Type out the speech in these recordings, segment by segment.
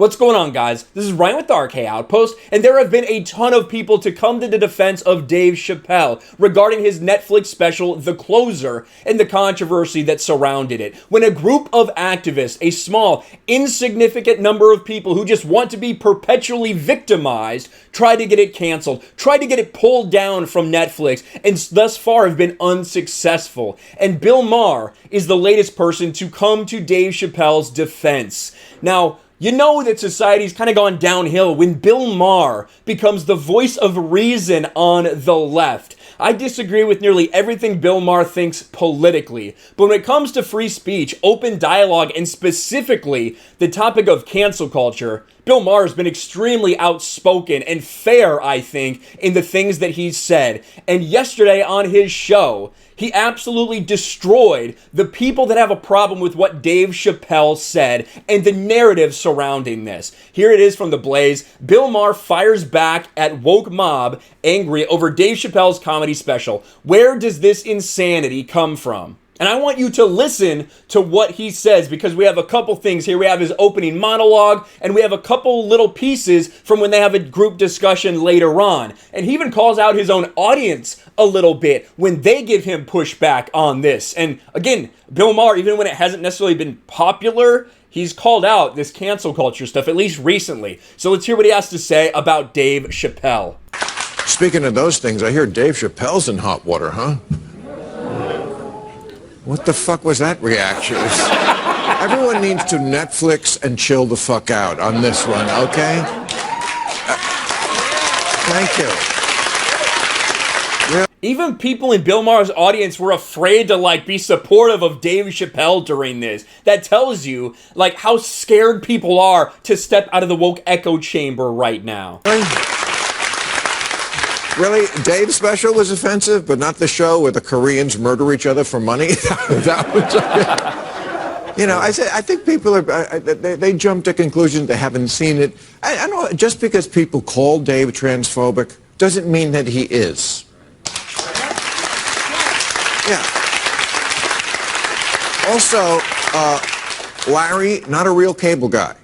What's going on, guys? This is Ryan with the RK Outpost, and there have been a ton of people to come to the defense of Dave Chappelle regarding his Netflix special, The Closer, and the controversy that surrounded it. When a group of activists, a small, insignificant number of people who just want to be perpetually victimized, try to get it canceled, try to get it pulled down from Netflix, and thus far have been unsuccessful. And Bill Maher is the latest person to come to Dave Chappelle's defense. Now, you know that society's kind of gone downhill when Bill Maher becomes the voice of reason on the left. I disagree with nearly everything Bill Maher thinks politically, but when it comes to free speech, open dialogue, and specifically the topic of cancel culture, Bill Maher has been extremely outspoken and fair, I think, in the things that he's said. And yesterday on his show, he absolutely destroyed the people that have a problem with what Dave Chappelle said and the narrative surrounding this. Here it is from The Blaze. Bill Maher fires back at woke mob angry over Dave Chappelle's comedy special. Where does this insanity come from? And I want you to listen to what he says, because we have a couple things here. We have his opening monologue, and we have a couple little pieces from when they have a group discussion later on. And he even calls out his own audience a little bit when they give him pushback on this. And again, Bill Maher, even when it hasn't necessarily been popular, he's called out this cancel culture stuff, at least recently. So let's hear what he has to say about Dave Chappelle. Speaking of those things, I hear Dave Chappelle's in hot water, huh? What the fuck was that reaction? Everyone needs to Netflix and chill the fuck out on this one, okay? Thank you. Really? Even people in Bill Maher's audience were afraid to be supportive of Dave Chappelle during this. That tells you how scared people are to step out of the woke echo chamber right now. Really? Dave's special was offensive, but not the show where the Koreans murder each other for money? That was, I think people are, they jump to conclusions, they haven't seen it. I know, just because people call Dave transphobic doesn't mean that he is. Yeah. Also, Larry, not a real cable guy.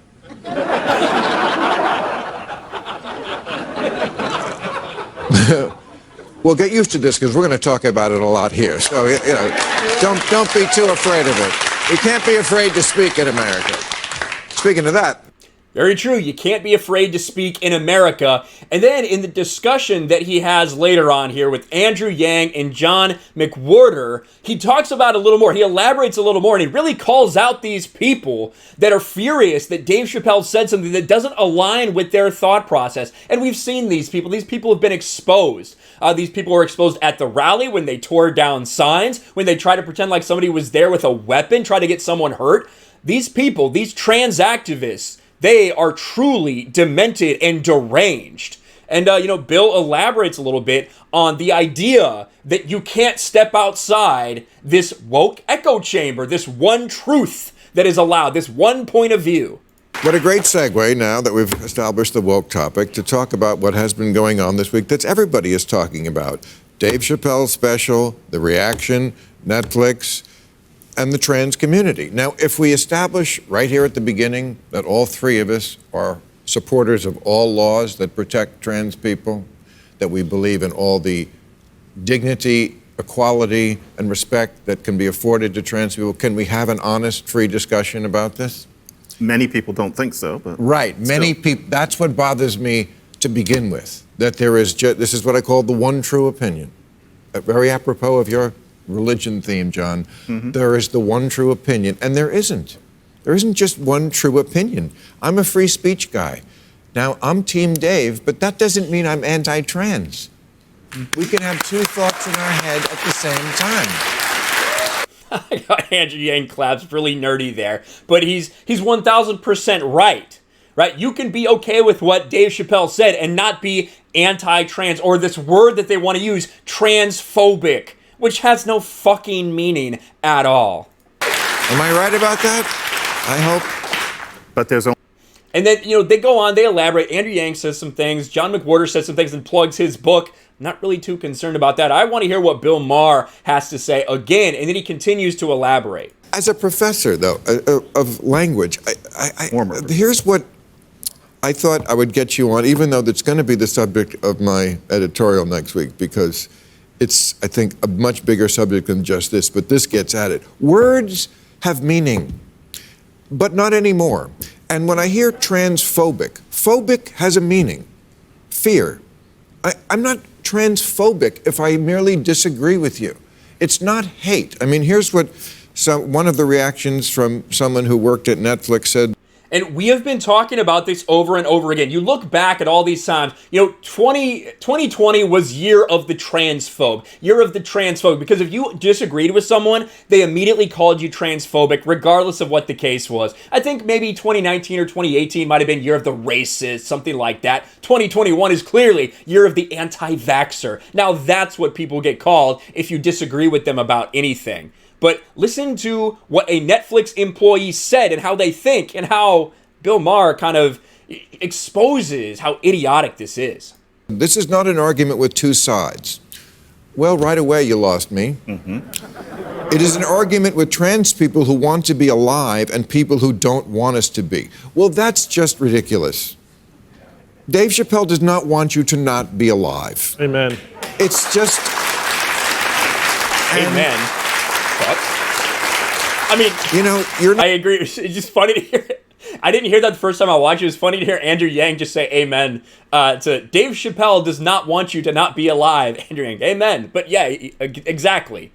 We'll get used to this because we're going to talk about it a lot here. So, don't be too afraid of it. You can't be afraid to speak in America. Speaking of that. Very true. You can't be afraid to speak in America. And then in the discussion that he has later on here with Andrew Yang and John McWhorter, he talks about it a little more. He elaborates a little more, and he really calls out these people that are furious that Dave Chappelle said something that doesn't align with their thought process. And we've seen these people. These people have been exposed. These people were exposed at the rally when they tore down signs, when they tried to pretend like somebody was there with a weapon, try to get someone hurt. These people, these trans activists, they are truly demented and deranged. And, Bill elaborates a little bit on the idea that you can't step outside this woke echo chamber, this one truth that is allowed, this one point of view. What a great segue, now that we've established the woke topic, to talk about what has been going on this week that everybody is talking about. Dave Chappelle's special, the reaction, Netflix, and the trans community. Now, if we establish right here at the beginning that all three of us are supporters of all laws that protect trans people, that we believe in all the dignity, equality, and respect that can be afforded to trans people, can we have an honest, free discussion about this? Many people don't think so, but right, many people. That's what bothers me to begin with. That there is this is what I call the one true opinion. Very apropos of your religion theme, John. Mm-hmm. There is the one true opinion, and there isn't. There isn't just one true opinion. I'm a free speech guy. Now, I'm Team Dave, but that doesn't mean I'm anti-trans. We can have two thoughts in our head at the same time. Andrew Yang claps really nerdy there, but he's 1000% right. Right? You can be okay with what Dave Chappelle said and not be anti-trans, or this word that they want to use, transphobic, which has no fucking meaning at all. Am I right about that? I hope. But there's only... And then, they go on, they elaborate. Andrew Yang says some things. John McWhorter says some things and plugs his book. Not really too concerned about that. I want to hear what Bill Maher has to say again, and then he continues to elaborate. As a professor, though, of language, here's what I thought I would get you on, even though that's going to be the subject of my editorial next week, because it's, I think, a much bigger subject than just this, but this gets at it. Words have meaning, but not anymore. And when I hear transphobic, phobic has a meaning, fear. I'm not transphobic if I merely disagree with you. It's not hate. I mean, here's what one of the reactions from someone who worked at Netflix said. And we have been talking about this over and over again. You look back at all these times, 2020 was year of the transphobe, because if you disagreed with someone, they immediately called you transphobic, regardless of what the case was. I think maybe 2019 or 2018 might have been year of the racist, something like that. 2021 is clearly year of the anti-vaxxer. Now that's what people get called if you disagree with them about anything. But listen to what a Netflix employee said and how they think and how Bill Maher kind of exposes how idiotic this is. This is not an argument with two sides. Well, right away you lost me. It is an argument with trans people who want to be alive and people who don't want us to be. Well, that's just ridiculous. Dave Chappelle does not want you to not be alive. Amen. It's just... Amen. But, I mean, I agree. It's just funny to hear it. I didn't hear that the first time I watched it. It was funny to hear Andrew Yang just say amen to Dave Chappelle does not want you to not be alive. Andrew Yang, amen. But yeah, exactly.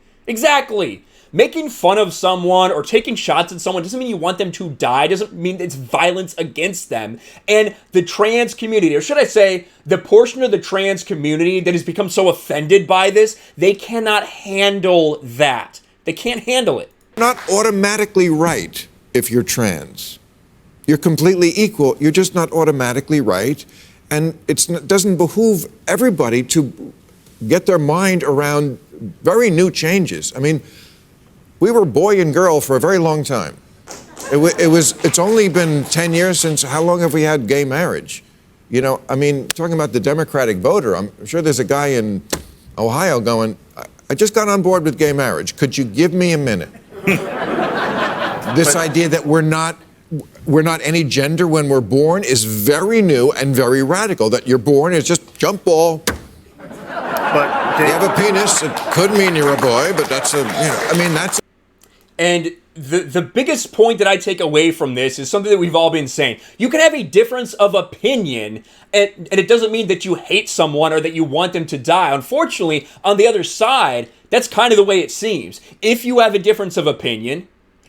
Making fun of someone or taking shots at someone doesn't mean you want them to die. Doesn't mean it's violence against them. And the trans community, or should I say, the portion of the trans community that has become so offended by this, they cannot handle that. They can't handle it. Not automatically right if you're trans. You're completely equal. You're just not automatically right. And it doesn't behoove everybody to get their mind around very new changes. I mean, we were boy and girl for a very long time. It's only been 10 years since, how long have we had gay marriage? Talking about the Democratic voter, I'm sure there's a guy in Ohio going, I just got on board with gay marriage. Could you give me a minute? This idea that we're not any gender when we're born is very new and very radical. That you're born is just jump ball. But you have a penis. It could mean you're a boy, but that's that's. And the biggest point that I take away from this is something that we've all been saying. You can have a difference of opinion, and it doesn't mean that you hate someone or that you want them to die. Unfortunately, on the other side, that's kind of the way it seems. If you have a difference of opinion,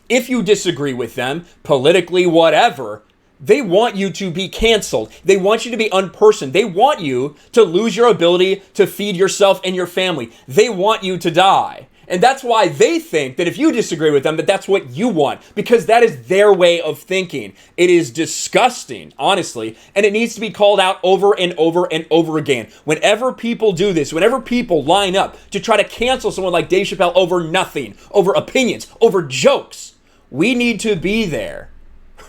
if you disagree with them, politically, whatever, they want you to be canceled. They want you to be unpersoned. They want you to lose your ability to feed yourself and your family. They want you to die. And that's why they think that if you disagree with them, that that's what you want, because that is their way of thinking. It is disgusting, honestly, and it needs to be called out over and over and over again. Whenever people do this, whenever people line up to try to cancel someone like Dave Chappelle over nothing, over opinions, over jokes, we need to be there.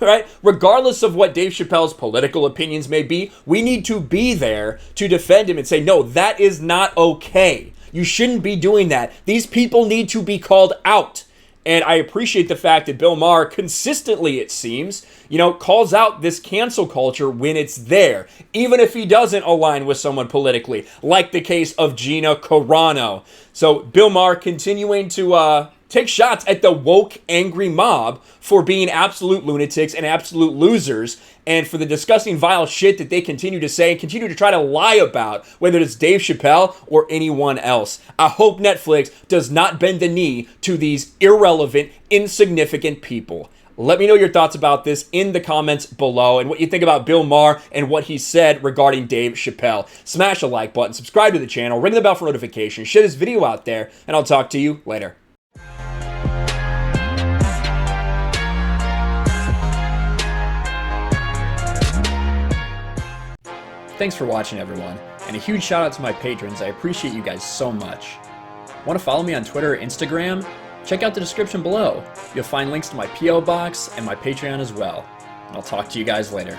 Right? Regardless of what Dave Chappelle's political opinions may be, we need to be there to defend him and say, no, that is not okay. You shouldn't be doing that. These people need to be called out. And I appreciate the fact that Bill Maher consistently, it seems, calls out this cancel culture when it's there, even if he doesn't align with someone politically, like the case of Gina Carano. So Bill Maher continuing to take shots at the woke, angry mob for being absolute lunatics and absolute losers, and for the disgusting, vile shit that they continue to say and continue to try to lie about, whether it's Dave Chappelle or anyone else. I hope Netflix does not bend the knee to these irrelevant, insignificant people. Let me know your thoughts about this in the comments below and what you think about Bill Maher and what he said regarding Dave Chappelle. Smash the like button, subscribe to the channel, ring the bell for notifications, share this video out there, and I'll talk to you later. Thanks for watching, everyone, and a huge shout out to my patrons. I appreciate you guys so much. Want to follow me on Twitter or Instagram? Check out the description below. You'll find links to my P.O. box and my Patreon as well. And I'll talk to you guys later.